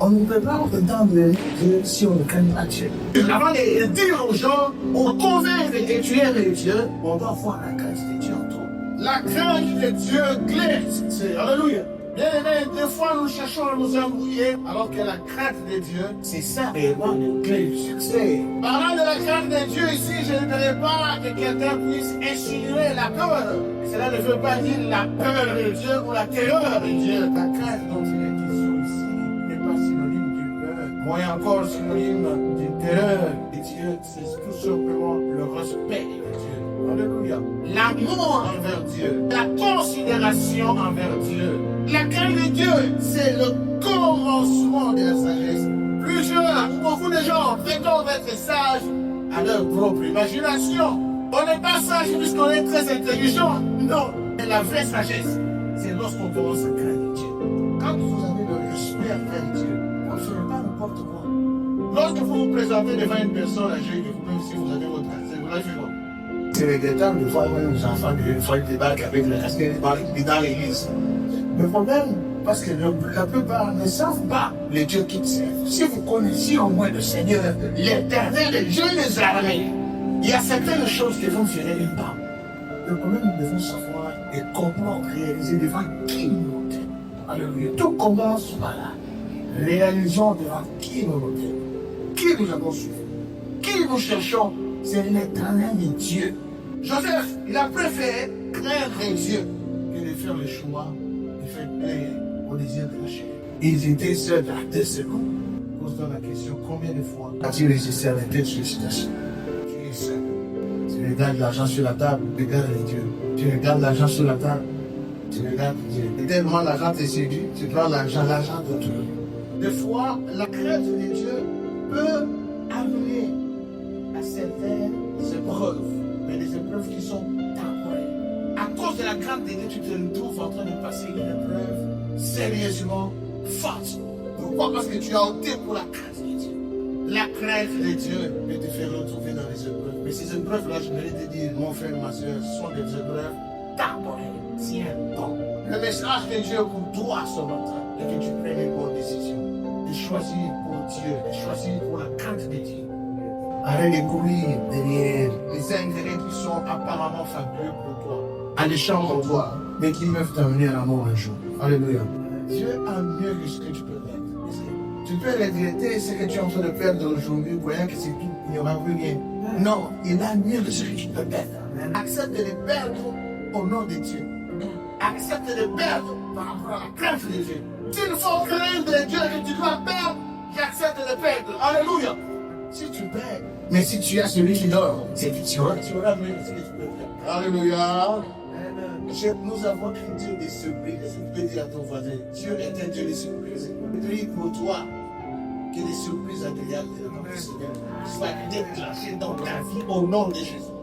On ne peut pas entendre Dieu si on ne craint pas Dieu. Avant de dire aux gens, on convainc que tu aimes Dieu, on doit voir la crainte de Dieu en toi. La crainte de Dieu clé, c'est Alléluia. Bien aimé, des fois nous cherchons à nous embrouiller, alors que la crainte de Dieu, c'est ça réellement le clé du succès. Parlant de la crainte de Dieu ici, je ne voudrais pas que quelqu'un puisse insinuer la peur. Cela ne veut pas dire la peur de Dieu ou la terreur de Dieu. La crainte dont il est question ici n'est pas synonyme d'une peur, moins encore synonyme d'une terreur de Dieu. C'est tout simplement le respect de Dieu. Alléluia. L'amour envers Dieu, la considération envers Dieu. La crainte de Dieu, c'est le commencement de la sagesse. Beaucoup de gens prétendent être sages à leur propre imagination. On n'est pas sage puisqu'on est très intelligent. Non. Et la vraie sagesse, c'est lorsqu'on commence à craindre Dieu. Quand vous avez le respect envers Dieu, on ne fait pas n'importe quoi. Lorsque vous vous présentez devant une personne âgée, même si vous avez votre casquette, vous l'avez fait quoi? C'est regrettable de voir nos enfants de fois ils débarquent avec le casquette dans l'église. Le problème, parce que la plupart ne savent pas le Dieu qu'ils servent. Si vous connaissiez au moins le Seigneur, l'Éternel, le Dieu des armées, il y a certaines choses que vous ne ferez pas. Le problème, nous devons savoir et comment réaliser devant qui nous sommes. Alléluia. Tout commence par là. Réalisons devant qui nous sommes. Qui nous avons suivi. Qui nous cherchons. C'est l'Éternel de Dieu. Joseph, il a préféré craindre Dieu que de faire le choix de faire plaire au désir de la chair. Ils étaient seuls à 2 secondes. Pose-toi la question, combien de fois as-tu résisté à la tête sollicitation? Tu es seul. Tu regardes l'argent sur la table, regarde les dieux. Tu regardes l'argent sur la table, tu regardes Dieu. Et tellement l'argent te séduit, tu prends l'argent d'autrui. Des fois, la crainte de Dieu peut amener à certaines épreuves, mais des épreuves qui sont temporaires. À cause de la crainte de Dieu, tu te retrouves en train de passer une épreuve sérieusement forte. Pourquoi? Parce que tu as opté pour la crainte de Dieu. La crainte de Dieu peut te faire retrouver dans les épreuves. Mais ces épreuves-là, je voulais te dire, mon frère, ma soeur, ce sont des épreuves temporaires. Tiens bon. Le message de Dieu pour toi ce matin est que tu prennes une bonne décision. De choisir pour Dieu, de choisir pour la crainte de Dieu. Arrête de courir derrière les intérêts qui sont apparemment fabuleux pour toi, alléchants pour toi, mais qui peuvent t'amener à la mort un jour. Alléluia. Dieu a mieux que ce que tu peux perdre. Tu peux regretter ce que tu es en train de perdre aujourd'hui, voyant que c'est tout, il n'y aura plus rien. Non, il a mieux que ce que tu peux perdre. Accepte de les perdre au nom de Dieu. Accepte de perdre par rapport à la crainte de Dieu. S'il faut craindre Dieu que tu dois perdre, j'accepte de perdre. Alléluia. Si tu perds, mais si tu as celui qui dort, c'est que tu auras mieux que ce que tu peux faire. Alléluia. Nous avons un Dieu de surprise. Tu peux dire à ton voisin, Dieu est un Dieu de surprise. Je prie pour toi que les surprises agréables de notre Seigneur soient déclenchées dans ta vie au nom de Jésus.